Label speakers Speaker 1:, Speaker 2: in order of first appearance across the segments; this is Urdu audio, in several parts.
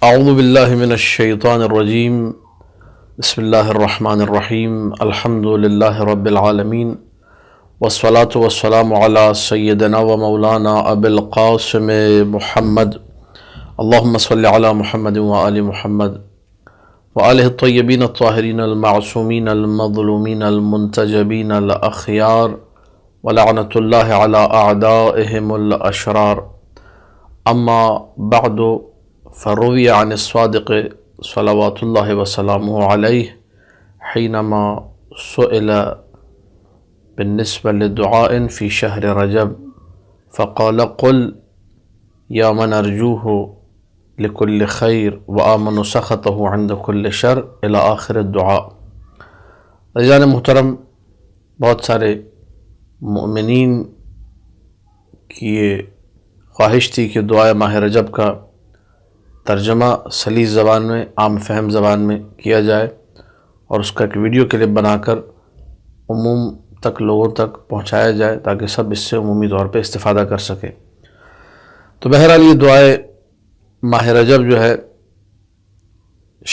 Speaker 1: اعوذ باللہ من الشیطان الرجیم بسم اللہ الرحمن الرحیم الحمد للہ رب العالمین والصلاة والسلام علی سیدنا و مولانا ابی القاسم محمد اللہم صلی علی محمد و آل محمد وآلہ الطیبین الطاہرین المعصومین المظلومین المنتجبین الاخیار ولعنۃ اللہ علی اعدائہم الاشرار اما بعد فروی عن الصادق صلوات اللہ وسلامہ علیہ حینما سئل بالنسبة لدعاء في شهر رجب فقال قل يا من أرجوه لكل خير وآمن سخطه عند كل شر إلى آخر الدعاء۔ عزیزان محترم، بہت سارے مؤمنین کی یہ خواہش تھی کہ دعائے ماہ رجب کا ترجمہ سلیس زبان میں، عام فہم زبان میں کیا جائے اور اس کا ایک ویڈیو کلپ بنا کر عموم تک لوگوں تک پہنچایا جائے تاکہ سب اس سے عمومی طور پہ استفادہ کر سکیں۔ تو بہرحال یہ دعائے ماہ رجب جو ہے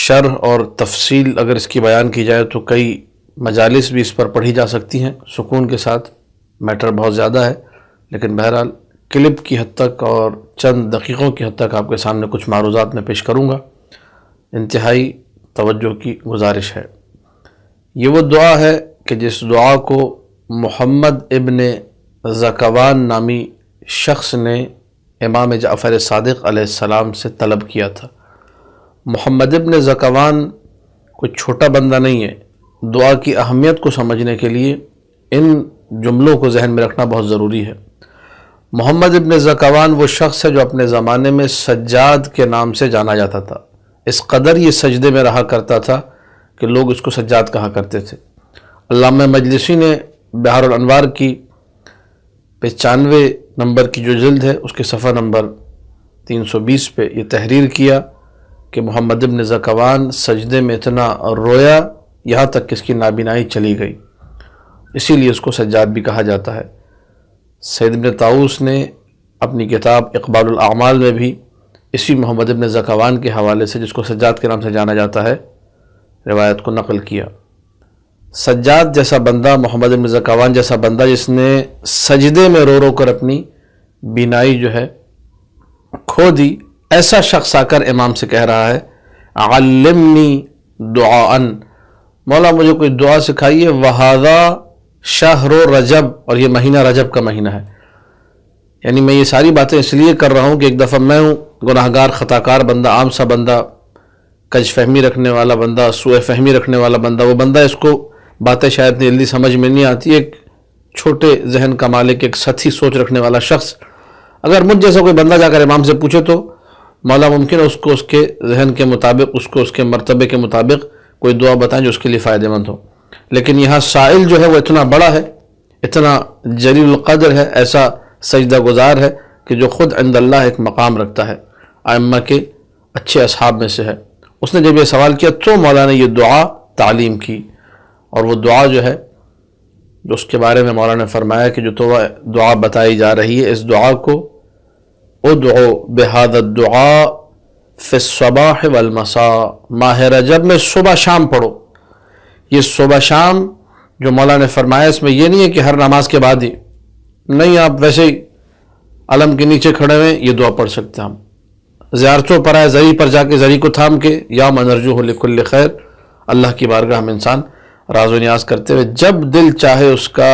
Speaker 1: شرح اور تفصیل اگر اس کی بیان کی جائے تو کئی مجالس بھی اس پر پڑھی جا سکتی ہیں سکون کے ساتھ، میٹر بہت زیادہ ہے، لیکن بہرحال کلپ کی حد تک اور چند دقیقوں کی حد تک آپ کے سامنے کچھ معروضات میں پیش کروں گا۔ انتہائی توجہ کی گزارش ہے۔ یہ وہ دعا ہے کہ جس دعا کو محمد ابن زکوان نامی شخص نے امام جعفر صادق علیہ السلام سے طلب کیا تھا۔ محمد ابن زکوان کوئی چھوٹا بندہ نہیں ہے۔ دعا کی اہمیت کو سمجھنے کے لیے ان جملوں کو ذہن میں رکھنا بہت ضروری ہے۔ محمد ابن زکوان وہ شخص ہے جو اپنے زمانے میں سجاد کے نام سے جانا جاتا تھا۔ اس قدر یہ سجدے میں رہا کرتا تھا کہ لوگ اس کو سجاد کہا کرتے تھے۔ علامہ مجلسی نے بحار الانوار کی 95 نمبر کی جو جلد ہے اس کے صفحہ نمبر 320 پہ یہ تحریر کیا کہ محمد ابن زکوان سجدے میں اتنا رویا یہاں تک کہ اس کی نابینائی چلی گئی، اسی لیے اس کو سجاد بھی کہا جاتا ہے۔ سید ابن طاؤس نے اپنی کتاب اقبال الاعمال میں بھی اسی محمد ابن زکوان کے حوالے سے، جس کو سجاد کے نام سے جانا جاتا ہے، روایت کو نقل کیا۔ سجاد جیسا بندہ، محمد ابن زکوان جیسا بندہ جس نے سجدے میں رو رو کر اپنی بینائی جو ہے کھو دی، ایسا شخص آ کر امام سے کہہ رہا ہے علمنی دعاء، مولا مجھے کوئی دعا سکھائیے، وہذا شہر رجب، اور یہ مہینہ رجب کا مہینہ ہے۔ یعنی میں یہ ساری باتیں اس لیے کر رہا ہوں کہ ایک دفعہ میں ہوں گناہگار خطاکار بندہ، عام سا بندہ، کج فہمی رکھنے والا بندہ، سوء فہمی رکھنے والا بندہ، وہ بندہ اس کو باتیں شاید جلدی سمجھ میں نہیں آتی، ایک چھوٹے ذہن کا مالک، ایک سطحی سوچ رکھنے والا شخص اگر مجھ جیسا کوئی بندہ جا کر امام سے پوچھے تو مولا ممکن ہے اس کو اس کے ذہن کے مطابق، اس کو اس کے مرتبے کے مطابق کوئی دعا بتائیں جو اس کے لیے فائدہ مند ہو۔ لیکن یہاں سائل جو ہے وہ اتنا بڑا ہے، اتنا جلیل القدر ہے، ایسا سجدہ گزار ہے کہ جو خود عند اللہ ایک مقام رکھتا ہے، ائمہ کے اچھے اصحاب میں سے ہے۔ اس نے جب یہ سوال کیا تو مولا نے یہ دعا تعلیم کی، اور وہ دعا جو ہے جو اس کے بارے میں مولا نے فرمایا کہ جو دعا بتائی جا رہی ہے، اس دعا کو ادعو بہذا الدعاء فی الصباح والمساء، ماہ رجب میں صبح شام پڑھو۔ یہ صبح شام جو مولا نے فرمایا اس میں یہ نہیں ہے کہ ہر نماز کے بعد ہی، نہیں، آپ ویسے ہی علم کے نیچے کھڑے ہوئے یہ دعا پڑھ سکتے ہیں۔ ہم زیارتوں پر آئے، زری پر جا کے زری کو تھام کے یا من ارجوہ لکل خیر، اللہ کی بارگاہ میں انسان راز و نیاز کرتے ہوئے جب دل چاہے اس کا،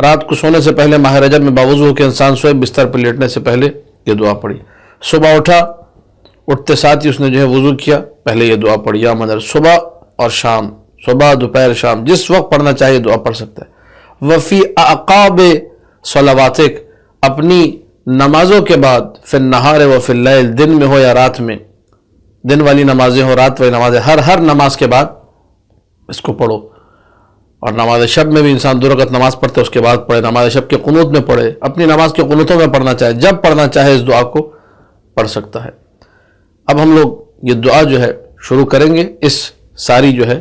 Speaker 1: رات کو سونے سے پہلے ماہ رجب میں باوضو ہو کے انسان سوئے، بستر پر لیٹنے سے پہلے یہ دعا پڑھی۔ صبح اٹھا، اٹھتے ساتھ ہی اس نے جو ہے وضو کیا، پہلے یہ دعا پڑھی، یا من صبح اور شام، صبح دوپہر شام جس وقت پڑھنا چاہیے دعا پڑھ سکتا ہے۔ وفی اعقاب صلواتک، اپنی نمازوں کے بعد، فی النہار و فی اللیل، دن میں ہو یا رات میں، دن والی نمازیں ہو، رات والی نمازیں، ہر نماز کے بعد اس کو پڑھو۔ اور نماز شب میں بھی انسان 2 رکعت نماز پڑھتے اس کے بعد پڑھے، نماز شب کے قنوت میں پڑھے، اپنی نماز کے قنوتوں میں پڑھنا چاہے، جب پڑھنا چاہے اس دعا کو پڑھ سکتا ہے۔ اب ہم لوگ یہ دعا جو ہے شروع کریں گے، اس ساری جو ہے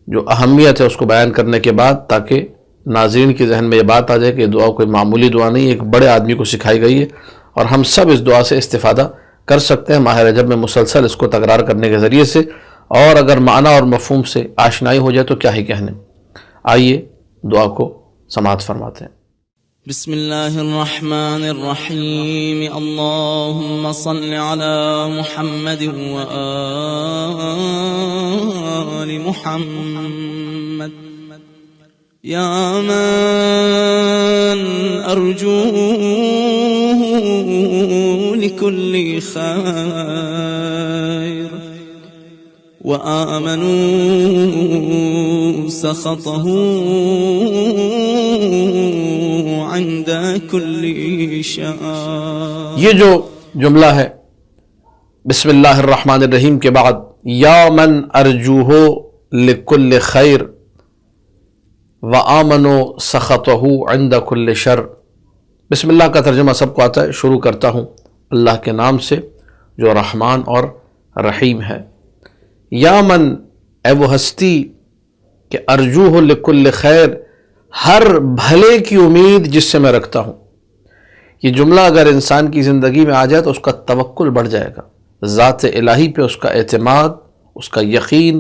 Speaker 1: جو اہمیت ہے اس کو بیان کرنے کے بعد، تاکہ ناظرین کے ذہن میں یہ بات آ جائے کہ یہ دعا کوئی معمولی دعا نہیں، ایک بڑے آدمی کو سکھائی گئی ہے اور ہم سب اس دعا سے استفادہ کر سکتے ہیں ماہ رجب میں مسلسل اس کو تکرار کرنے کے ذریعے سے، اور اگر معنی اور مفہوم سے آشنائی ہو جائے تو کیا ہی کہنے۔ آئیے دعا کو سماعت فرماتے ہیں۔
Speaker 2: بسم اللہ الرحمن الرحیم، اللہم صل علی محمد وآل محمد، یا من ارجوه لكل خیر وآمنوا سخطه عند كل شر۔
Speaker 1: یہ جو جملہ ہے بسم اللہ الرحمن الرحیم کے بعد یا من ارجوہ لکل خیر وآمنوا سخطہ عند کل شر، بسم اللہ کا ترجمہ سب کو آتا ہے، شروع کرتا ہوں اللہ کے نام سے جو رحمان اور رحیم ہے۔ یا من، اے وہ ہستی کہ ارجوہ لکل خیر، ہر بھلے کی امید جس سے میں رکھتا ہوں۔ یہ جملہ اگر انسان کی زندگی میں آ جائے تو اس کا توکل بڑھ جائے گا، ذات الہی پہ اس کا اعتماد، اس کا یقین،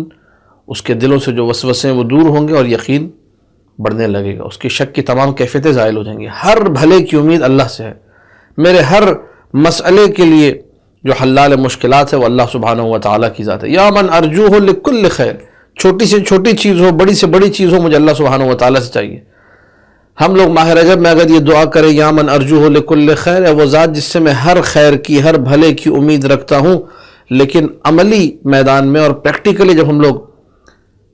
Speaker 1: اس کے دلوں سے جو وسوسے وہ دور ہوں گے اور یقین بڑھنے لگے گا، اس کی شک کی تمام کیفیتیں زائل ہو جائیں گی۔ ہر بھلے کی امید اللہ سے ہے، میرے ہر مسئلے کے لیے جو حلال مشکلات ہے وہ اللہ سبحانہ و تعالیٰ کی ذات ہے۔ یا من ارجوہ لکل خیر، چھوٹی سے چھوٹی چیز ہو، بڑی سے بڑی چیز ہو، مجھے اللہ سبحانہ و تعالیٰ سے چاہیے۔ ہم لوگ ماہ رجب میں اگر یہ دعا کریں یا من ارجوہ لکل خیر، ہے وہ ذات جس سے میں ہر خیر کی، ہر بھلے کی امید رکھتا ہوں، لیکن عملی میدان میں اور پریکٹیکلی جب ہم لوگ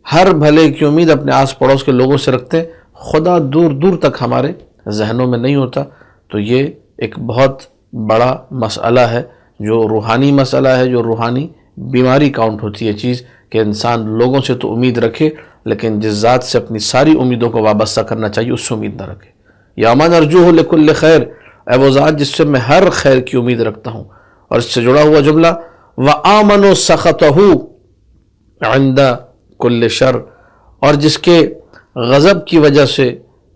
Speaker 1: ہر بھلے کی امید اپنے آس پڑوس کے لوگوں سے رکھتے ہیں، خدا دور دور تک ہمارے ذہنوں میں نہیں ہوتا، تو یہ ایک بہت بڑا مسئلہ ہے، جو روحانی مسئلہ ہے، جو روحانی بیماری کاؤنٹ ہوتی ہے چیز، کہ انسان لوگوں سے تو امید رکھے لیکن جس ذات سے اپنی ساری امیدوں کو وابستہ کرنا چاہیے اس سے امید نہ رکھے۔ یا من ارجوہ لکل خیر، اے وہ ذات جس سے میں ہر خیر کی امید رکھتا ہوں۔ اور اس سے جڑا ہوا جملہ وآمنوا سخطہ عند کل شر، اور جس کے غضب کی وجہ سے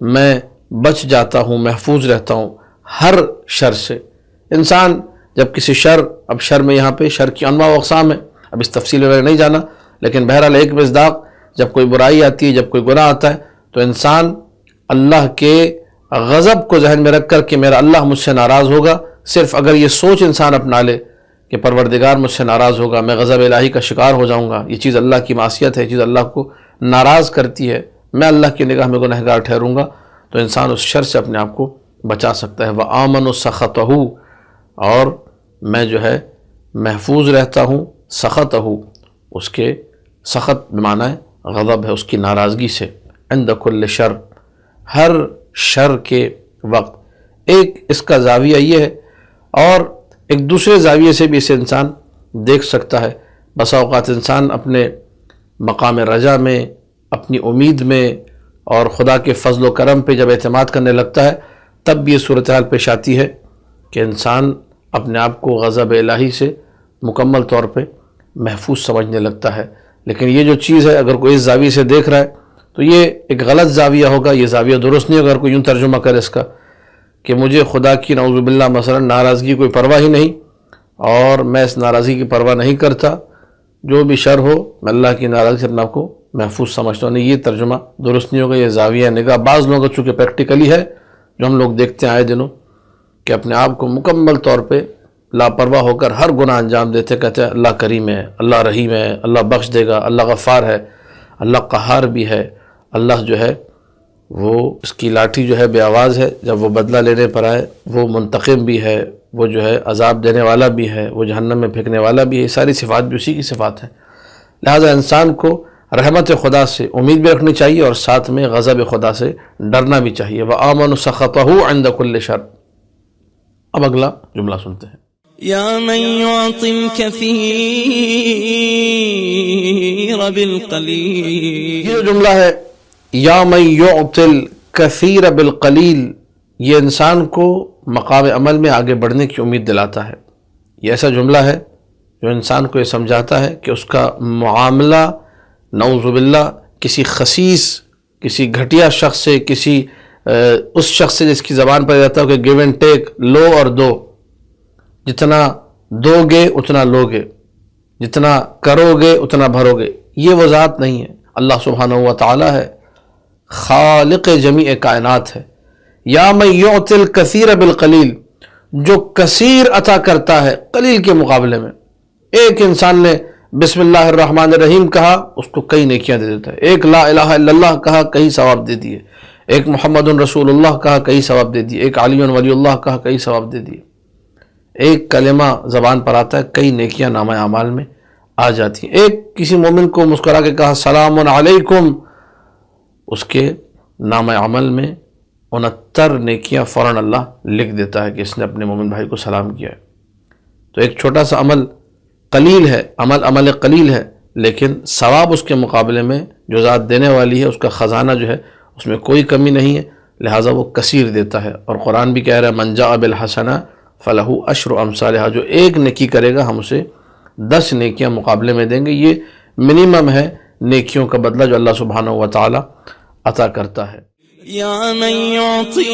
Speaker 1: میں بچ جاتا ہوں، محفوظ رہتا ہوں ہر شر سے۔ انسان جب کسی شر، اب شر میں یہاں پہ شر کی انواع و اقسام ہے، اب اس تفصیل میں نہیں جانا، لیکن بہرحال ایک مصداق، جب کوئی برائی آتی ہے، جب کوئی گناہ آتا ہے تو انسان اللہ کے غضب کو ذہن میں رکھ کر کہ میرا اللہ مجھ سے ناراض ہوگا، صرف اگر یہ سوچ انسان اپنا لے کہ پروردگار مجھ سے ناراض ہوگا، میں غضب الہی کا شکار ہو جاؤں گا، یہ چیز اللہ کی معصیت ہے، یہ چیز اللہ کو ناراض کرتی ہے، میں اللہ کی نگاہ میں گنہگار ٹھہروں گا، تو انسان اس شر سے اپنے آپ کو بچا سکتا ہے۔ وآمنوا سخطہ، اور میں جو ہے محفوظ رہتا ہوں سخطہ، اس کے سخط بمعنی ہے غضب ہے، اس کی ناراضگی سے، عند کل شر، ہر شر کے وقت۔ ایک اس کا زاویہ یہ ہے، اور ایک دوسرے زاویے سے بھی اسے انسان دیکھ سکتا ہے۔ بسا اوقات انسان اپنے مقام رجا میں، اپنی امید میں اور خدا کے فضل و کرم پہ جب اعتماد کرنے لگتا ہے تب بھی یہ صورتحال پیش آتی ہے کہ انسان اپنے آپ کو غضب الہی سے مکمل طور پہ محفوظ سمجھنے لگتا ہے۔ لیکن یہ جو چیز ہے اگر کوئی اس زاویے سے دیکھ رہا ہے تو یہ ایک غلط زاویہ ہوگا، یہ زاویہ درست نہیں ہوگا۔ اگر کوئی یوں ترجمہ کرے اس کا کہ مجھے خدا کی نعوذ باللہ مثلا ناراضگی کوئی پرواہ ہی نہیں، اور میں اس ناراضگی کی پرواہ نہیں کرتا، جو بھی شر ہو میں اللہ کی ناراضگی سے اپنے آپ کو محفوظ سمجھتا ہوں، نہیں، یہ ترجمہ درست نہیں ہوگا، یہ زاویہ نگاہ بعض لوگوں کا چونکہ پریکٹیکلی ہے، جو ہم لوگ دیکھتے ہیں آئے دنوں، کہ اپنے آپ کو مکمل طور پہ لاپرواہ ہو کر ہر گناہ انجام دیتے، کہتے ہیں اللہ کریم ہے، اللہ رحیم ہے، اللہ بخش دے گا، اللہ غفار ہے، اللہ قہار بھی ہے، اللہ جو ہے وہ اس کی لاٹھی جو ہے بے آواز ہے، جب وہ بدلہ لینے پر آئے وہ منتقم بھی ہے، وہ جو ہے عذاب دینے والا بھی ہے، وہ جہنم میں پھینکنے والا بھی ہے، یہ ساری صفات بھی اسی کی صفات ہیں۔ لہٰذا انسان کو رحمت خدا سے امید بھی رکھنی چاہیے اور ساتھ میں غضب خدا سے ڈرنا بھی چاہیے۔ وآمنوا سخطہ عند کل شر۔ اب اگلا جملہ سنتے ہیں۔
Speaker 2: یا من یعطی الکثیر بالقلیل،
Speaker 1: یہ جملہ ہے یا من یعطی الکثیر بالقلیل، یہ انسان کو مقام عمل میں آگے بڑھنے کی امید دلاتا ہے۔ یہ ایسا جملہ ہے جو انسان کو یہ سمجھاتا ہے کہ اس کا معاملہ نعوذ باللہ کسی خسیس، کسی گھٹیا شخص سے، کسی اس شخص سے جس کی زبان پر رہتا ہو کہ گیو اینڈ ٹیک، لو اور دو، جتنا دو گے اتنا لوگے، جتنا کرو گے اتنا بھرو گے، یہ وہ ذات نہیں ہے۔ اللہ سبحانہ و تعالی ہے، خالق جمیع کائنات ہے۔ یا من یعطی الکثیر بالقلیل، جو کثیر عطا کرتا ہے قلیل کے مقابلے میں۔ ایک انسان نے بسم اللہ الرحمن الرحیم کہا، اس کو کئی نیکیاں دے دیتا ہے۔ ایک لا الہ الا اللہ کہا، کئی ثواب دے دیے۔ ایک محمد رسول اللہ کہا، کئی ثواب دے دیے۔ ایک علی ولی اللہ کہا، کئی ثواب دے دیے۔ ایک کلمہ زبان پر آتا ہے، کئی نیکیاں نامہ اعمال میں آ جاتی ہیں۔ ایک کسی مومن کو مسکرا کے کہا سلام علیکم، اس کے نامہ عمل میں 69 نیکیاں فوراً اللہ لکھ دیتا ہے کہ اس نے اپنے مومن بھائی کو سلام کیا ہے۔ تو ایک چھوٹا سا عمل قلیل ہے، عمل قلیل ہے، لیکن ثواب اس کے مقابلے میں جو ذات دینے والی ہے اس کا خزانہ جو ہے اس میں کوئی کمی نہیں ہے، لہٰذا وہ کثیر دیتا ہے۔ اور قرآن بھی کہہ رہا ہے من جاء بالحسنہ فلہ عشر امثالہا، جو ایک نیکی کرے گا ہم اسے 10 نیکیاں مقابلے میں دیں گے۔ یہ منیمم ہے نیکیوں کا بدلہ جو اللہ سبحانہ و تعالی عطا کرتا ہے۔
Speaker 2: یا من یعطی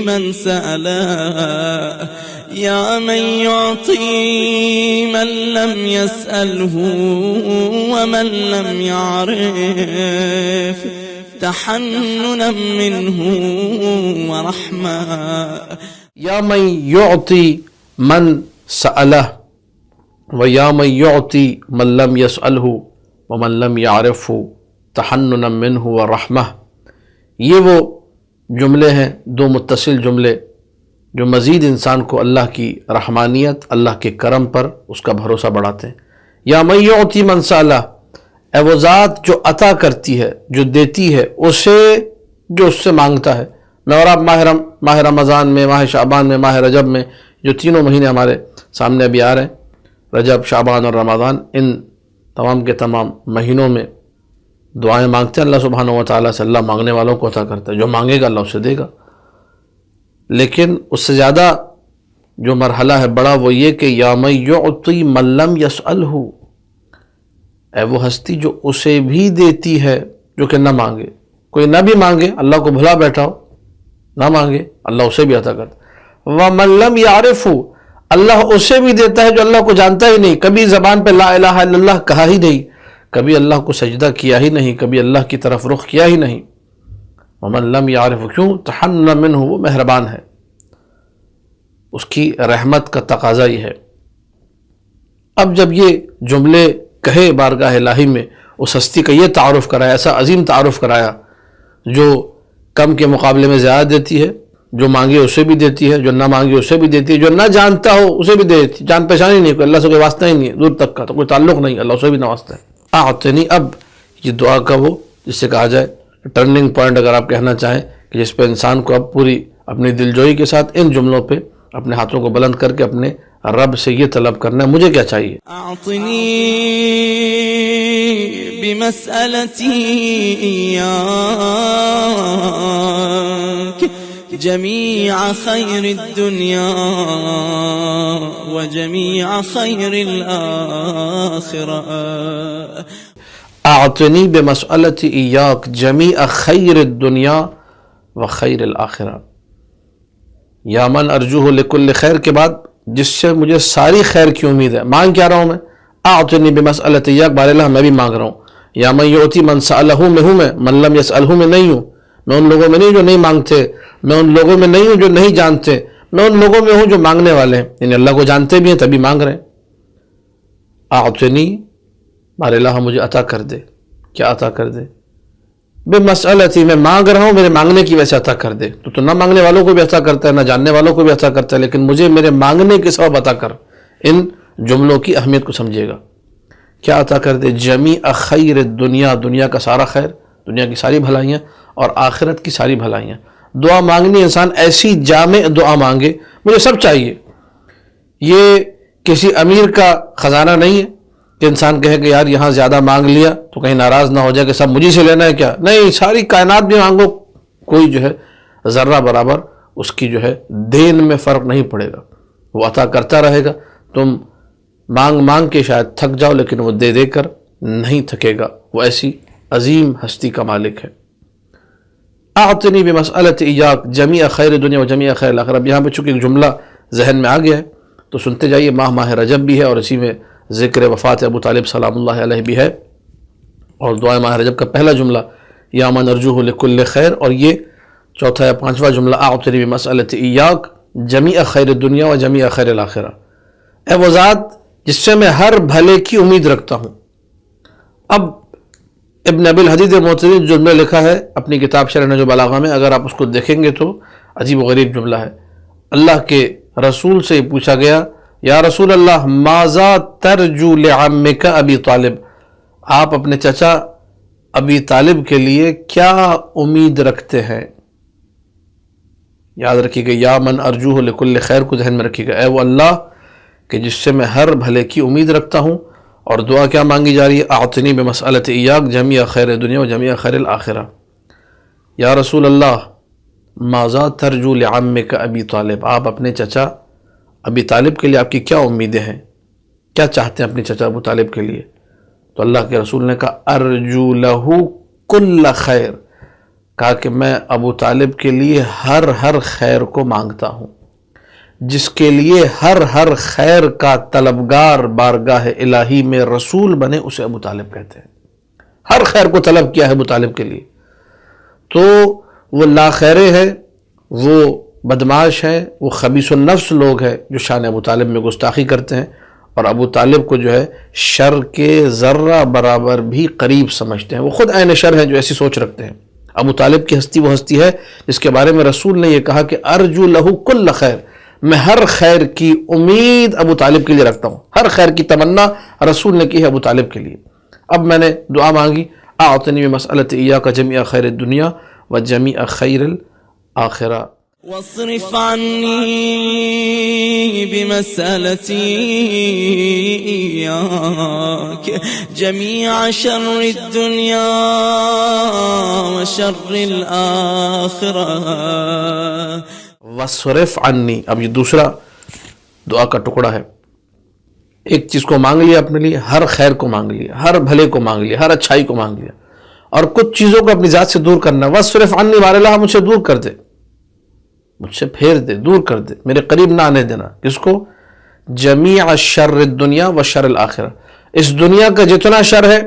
Speaker 2: من سألہ، یا من یعطی من لم یسألہ ومن لم یعرف تحننا منہ ورحمہ۔
Speaker 1: یا من یعطی من سألہ ویا من یعطی من لم یسألہ ومن لم یعرفہ تحننا منہ ورحمہ، یہ وہ جملے ہیں، دو متصل جملے جو مزید انسان کو اللہ کی رحمانیت، اللہ کے کرم پر اس کا بھروسہ بڑھاتے ہیں۔ یا من یعطی من سألہ، اے وہ ذات جو عطا کرتی ہے، جو دیتی ہے اسے جو اس سے مانگتا ہے۔ میں اور آپ ماہ رمضان میں، ماہ شعبان میں، ماہ رجب میں، جو تینوں مہینے ہمارے سامنے ابھی آ رہے ہیں، رجب، شعبان اور رمضان، ان تمام کے تمام مہینوں میں دعائیں مانگتے ہیں اللہ سبحانہ و تعالیٰ سے۔ اللہ مانگنے والوں کو عطا کرتا ہے، جو مانگے گا اللہ اسے دے گا۔ لیکن اس سے زیادہ جو مرحلہ ہے بڑا وہ یہ کہ یا من یعطی من لم یسألہ، اے وہ ہستی جو اسے بھی دیتی ہے جو کہ نہ مانگے۔ کوئی نہ بھی مانگے، اللہ کو بھلا بیٹھا ہو، نہ مانگے، اللہ اسے بھی عطا کرتا ہے۔ وَمَن لَمْ يَعْرِفْهُ، اللہ اسے بھی دیتا ہے جو اللہ کو جانتا ہی نہیں، کبھی زبان پہ لا الہ الا اللہ کہا ہی نہیں، کبھی اللہ کو سجدہ کیا ہی نہیں، کبھی اللہ کی طرف رخ کیا ہی نہیں۔ وَمَن لَمْ يَعْرِفْهُ، کیوں؟ تحننا منہ، وہ مہربان ہے، اس کی رحمت کا تقاضا ہی ہے۔ اب جب یہ جملے کہے بارگاہ الہی میں، اس ہستی کا یہ تعارف کرایا، ایسا عظیم تعارف کرایا جو کم کے مقابلے میں زیادہ دیتی ہے، جو مانگے اسے بھی دیتی ہے، جو نہ مانگے اسے بھی دیتی ہے، جو نہ جانتا ہو اسے بھی دے دیتی ہے، جان پہچان ہی نہیں، کوئی اللہ سے کوئی واسطہ ہی نہیں ہے، دور تک کا تو کوئی تعلق نہیں، اللہ اسے بھی نہ واسطہ ہے۔ اعطنی، اب یہ دعا کا وہ جس سے کہا جائے ٹرننگ پوائنٹ، اگر آپ کہنا چاہیں کہ جس پہ انسان کو اب پوری اپنی دلجوئی کے ساتھ ان جملوں پہ اپنے ہاتھوں کو بلند کر کے اپنے رب سے یہ طلب کرنا ہے، مجھے کیا چاہیے؟
Speaker 2: اعطنی بمسألتی ایاک جمیع خیر الدنیا وجمیع خیر الآخرہ۔
Speaker 1: اعطنی بمسألتی ایاک جمیع خیر الدنیا وخیر الآخرہ۔ یا من ارجوہ لکل خیر کے بعد جس سے مجھے ساری خیر کی امید ہے، مانگ کیا رہا ہوں میں؟ اعطنی بمسألتی ایاک، بار اللہ میں بھی مانگ رہا ہوں۔ یا من یعطی من سألہ میں ہوں، میں من لم یسألہ میں نہیں ہوں، میں ان لوگوں میں نہیں جو نہیں مانگتے، میں ان لوگوں میں نہیں ہوں جو نہیں جانتے، میں ان لوگوں میں ہوں جو مانگنے والے ہیں، یعنی اللہ کو جانتے بھی ہیں تبھی مانگ رہے ہیں۔ اعطنی، بار اللہ مجھے عطا کر دے، کیا عطا کر دے؟ بمسألتی، میں مانگ رہا ہوں، میرے مانگنے کی وجہ سے عطا کر دے۔ تو نہ مانگنے والوں کو بھی عطا کرتا ہے، نہ جاننے والوں کو بھی عطا کرتا ہے، لیکن مجھے میرے مانگنے کے سبب عطا کر۔ ان جملوں کی اہمیت کو سمجھیے گا، کیا عطا کر دے؟ جمیع خیر الدنیا، دنیا کا سارا خیر، دنیا کی ساری بھلائیاں اور آخرت کی ساری بھلائیاں۔ دعا مانگنی، انسان ایسی جامع دعا مانگے، مجھے سب چاہیے۔ یہ کسی امیر کا خزانہ نہیں ہے کہ انسان کہے کہ یار یہاں زیادہ مانگ لیا تو کہیں ناراض نہ ہو جائے کہ سب مجھے سے لینا ہے کیا؟ نہیں، ساری کائنات بھی مانگو، کوئی جو ہے ذرہ برابر اس کی جو ہے دین میں فرق نہیں پڑے گا، وہ عطا کرتا رہے گا۔ تم مانگ مانگ کے شاید تھک جاؤ لیکن وہ دے دے کر نہیں تھکے گا، وہ ایسی عظیم ہستی کا مالک ہے۔ اعطنی بمسألت ایاک جمیع خیر دنیا و جمیع خیر الآخرہ۔ اب یہاں پہ چونکہ ایک جملہ ذہن میں آ گیا ہے تو سنتے جائیے. ماہ رجب بھی ہے اور اسی میں ذکر وفات ابو طالب سلام اللہ علیہ بھی ہے. اور دعائے ماہ رجب کا پہلا جملہ یا من ارجوہ لکل خیر، اور یہ چوتھا یا پانچواں جملہ اعطنی بمسألۃ ایاک جمیع خیر الدنیا و جمیع خیر الاخرہ، اے وہ ذات جس سے میں ہر بھلے کی امید رکھتا ہوں. اب ابن ابی الحدید معتزلی جو جملہ لکھا ہے اپنی کتاب شرح نہج البلاغہ میں، اگر آپ اس کو دیکھیں گے تو عجیب و غریب جملہ ہے. اللہ کے رسول سے پوچھا گیا یا رسول اللہ ماذا ترجو لعمک ابی طالب، آپ اپنے چچا ابی طالب کے لیے کیا امید رکھتے ہیں؟ یاد رکھیے گا یا من ارجوہ لکل خیر کو ذہن میں رکھیے گا، اے وہ اللہ کہ جس سے میں ہر بھلے کی امید رکھتا ہوں. اور دعا کیا مانگی جا رہی ہے؟ اعطنی بمسألۃ ایاک جمیع خیر دنیا و جمیع خیر الاخرہ. یا رسول اللہ ماذا ترجو لعمک ابی طالب، آپ اپنے چچا ابی طالب کے لیے آپ کی کیا امیدیں ہیں، کیا چاہتے ہیں اپنے چچا ابو طالب کے لیے؟ تو اللہ کے رسول نے کہا ارجو لہ کل خیر، کہا کہ میں ابو طالب کے لیے ہر خیر کو مانگتا ہوں. جس کے لیے ہر خیر کا طلبگار بارگاہ الہی میں رسول بنے اسے ابو طالب کہتے ہیں. ہر خیر کو طلب کیا ہے ابو طالب کے لیے، تو وہ لا خیرے ہے، وہ بدماش ہے، وہ خبیث النفس لوگ ہیں جو شان ابو طالب میں گستاخی کرتے ہیں اور ابو طالب کو جو ہے شر کے ذرہ برابر بھی قریب سمجھتے ہیں. وہ خود عین شر ہیں جو ایسی سوچ رکھتے ہیں. ابو طالب کی ہستی وہ ہستی ہے جس کے بارے میں رسول نے یہ کہا کہ ارجو لہ کل خیر، میں ہر خیر کی امید ابو طالب کے لیے رکھتا ہوں. ہر خیر کی تمنا رسول نے کی ہے ابو طالب کے لیے. اب میں نے دعا مانگی اعطنی بمسألۃ ایاک جمیع خیر الدنیا و جمیع خیر الاخرہ.
Speaker 2: واصرف عني بمسألتي إياك جميع شر الدنيا وشر الآخرة.
Speaker 1: واصرف عنی، اب یہ دوسرا دعا کا ٹکڑا ہے. ایک چیز کو مانگ لیا اپنے لیے، ہر خیر کو مانگ لیا، ہر بھلے کو مانگ لیا، ہر اچھائی کو مانگ لیا، اور کچھ چیزوں کو اپنی ذات سے دور کرنا. واصرف عنی بار اللہ مجھ سے دور کر دے، مجھ سے پھیر دے، دور کر دے، میرے قریب نہ آنے دینا. کس کو؟ جمیع شر الدنیا و شر الاخرہ، اس دنیا کا جتنا شر ہے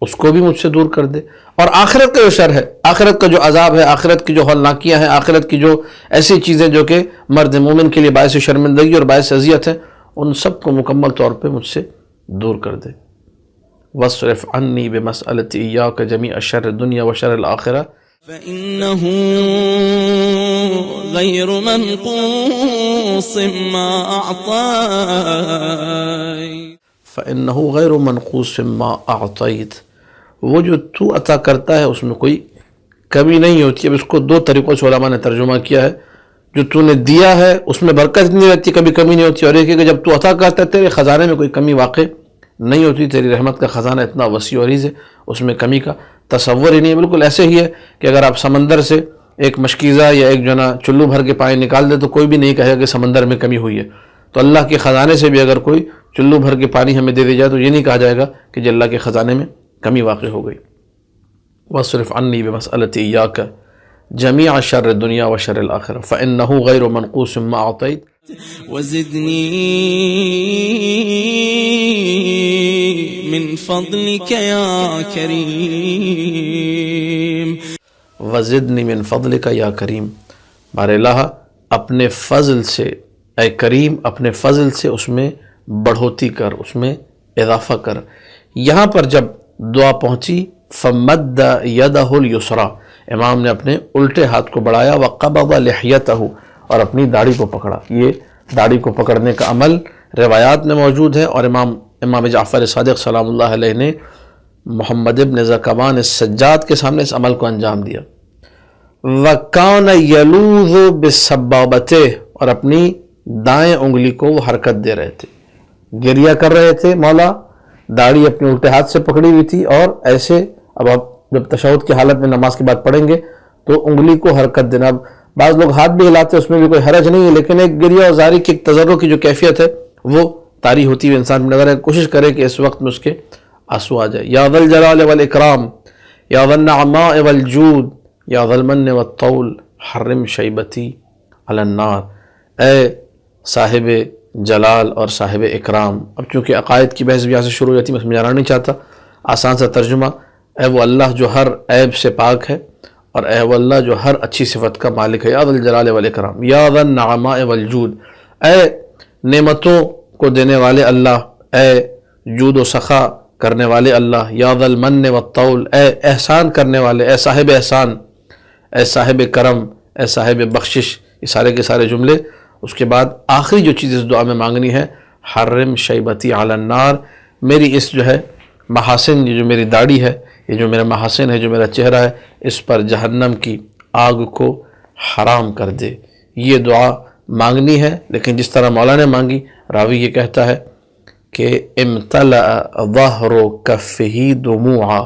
Speaker 1: اس کو بھی مجھ سے دور کر دے، اور آخرت کا جو شر ہے، آخرت کا جو عذاب ہے، آخرت کی جو ہولناکیاں ہیں، آخرت کی جو ایسی چیزیں جو کہ مرد مومن کے لیے باعث شرمندگی اور باعث اذیت ہے، ان سب کو مکمل طور پہ مجھ سے دور کر دے. واصرف عنی بمسألۃ ایاک جمیع شر الدنیا و شر الاخرہ.
Speaker 2: فإنه غير منقوص ما أعطيت.
Speaker 1: فإنه غیر منقوص ما اعطیت، وہ جو تو عطا کرتا ہے اس میں کوئی کمی نہیں ہوتی. اب اس کو دو طریقوں سے علماء نے ترجمہ کیا ہے. جو تو نے دیا ہے اس میں برکت نہیں رہتی، کبھی کمی نہیں ہوتی، اور ایک ہے کہ جب تو عطا کرتا ہے تیرے خزانے میں کوئی کمی واقع نہیں ہوتی. تیری رحمت کا خزانہ اتنا وسیع و عریض ہے، اس میں کمی کا تصور ہی نہیں ہے. بالکل ایسے ہی ہے کہ اگر آپ سمندر سے ایک مشکیزہ یا ایک جو نا چلو بھر کے پانی نکال دے تو کوئی بھی نہیں کہے گا کہ سمندر میں کمی ہوئی ہے. تو اللہ کے خزانے سے بھی اگر کوئی چلو بھر کے پانی ہمیں دے دی جائے تو یہ نہیں کہا جائے گا کہ جی اللہ کے خزانے میں کمی واقع ہو گئی. واصرف عنی بمسألۃ ایاک جمیع شر الدنیا و شر الاخرہ فإنہ غیر منقوص ما اعطیت.
Speaker 2: وزدني من فضلك يا كريم.
Speaker 1: وزدنی من فضلک یا کریم، بار الہ اپنے فضل سے، اے کریم اپنے فضل سے اس میں بڑھوتی کر، اس میں اضافہ کر. یہاں پر جب دعا پہنچی فمد یدہ الیسریٰ، امام نے اپنے الٹے ہاتھ کو بڑھایا، وقبض لحیتہ، اور اپنی داڑھی کو پکڑا. یہ داڑھی کو پکڑنے کا عمل روایات میں موجود ہے، اور امام جعفر صادق سلام اللہ علیہ نے محمد ابن زکوان السجاد کے سامنے اس عمل کو انجام دیا. وَكَانَ يَلُوذُ بِالسَّبَّابَتِهِ، اور اپنی دائیں انگلی کو وہ حرکت دے رہے تھے، گریہ کر رہے تھے. مولا داڑھی اپنے الٹے ہاتھ سے پکڑی ہوئی تھی، اور ایسے اب آپ جب تشہد کی حالت میں نماز کے بعد پڑھیں گے تو انگلی کو حرکت دینا. اب بعض لوگ ہاتھ بھی ہلاتے ہیں، اس میں بھی کوئی حرج نہیں ہے، لیکن ایک گریہ اور زاری کی ایک تضرع کی جو کیفیت ہے وہ طاری ہوتی ہے. انسان نظر ہے، کوشش کرے کہ اس وقت میں اس کے آنسو آ جائے. یا ذا الجلال والاکرام، یا ذا النعماء والجود، یا ذا المن والطول، حرم شیبتی علی النار. اے صاحب جلال اور صاحب اکرام. اب چونکہ عقائد کی بحث بھی یہاں سے شروع ہو جاتی ہے، میں سمجھانا نہیں چاہتا، آسان سا ترجمہ: اے وہ اللہ جو ہر عیب سے پاک ہے، اور اے وہ اللہ جو ہر اچھی صفت کا مالک ہے. یا ذا الجلال والاکرام، یا ذا النعماء والجود، اے نعمتوں کو دینے والے اللہ، اے جود و سخا کرنے والے اللہ. یا ذا المن والطول، اے احسان کرنے والے، اے صاحب احسان، اے صاحب کرم، اے صاحب بخشش. یہ سارے کے سارے جملے. اس کے بعد آخری جو چیز اس دعا میں مانگنی ہے: حرم شیبتی علی النار، میری اس جو ہے محاسن، یہ جو میری داڑھی ہے، یہ جو میرا محاسن ہے، جو میرا چہرہ ہے، اس پر جہنم کی آگ کو حرام کر دے. یہ دعا مانگنی ہے، لیکن جس طرح مولا نے مانگی، راوی یہ کہتا ہے کہ امتلأ ظہر کفہ دموعا،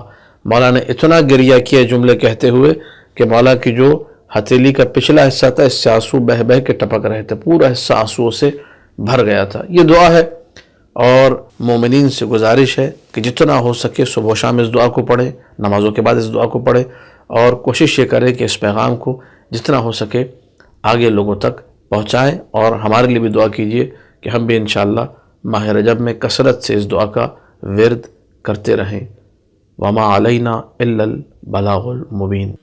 Speaker 1: مولا نے اتنا گریہ کیا جملے کہتے ہوئے کہ مولا کی جو ہتھیلی کا پچھلا حصہ تھا، اس سے آنسو بہہ بہہ کے ٹپک رہے تھے، پورا حصہ آنسوؤں سے بھر گیا تھا. یہ دعا ہے، اور مومنین سے گزارش ہے کہ جتنا ہو سکے صبح و شام اس دعا کو پڑھیں، نمازوں کے بعد اس دعا کو پڑھیں، اور کوشش یہ کریں کہ اس پیغام کو جتنا ہو سکے آگے لوگوں تک پہنچائیں. اور ہمارے لیے بھی دعا کیجئے کہ ہم بھی انشاءاللہ ماہ رجب میں کثرت سے اس دعا کا ورد کرتے رہیں. وما علینا الا البلاغ المبین.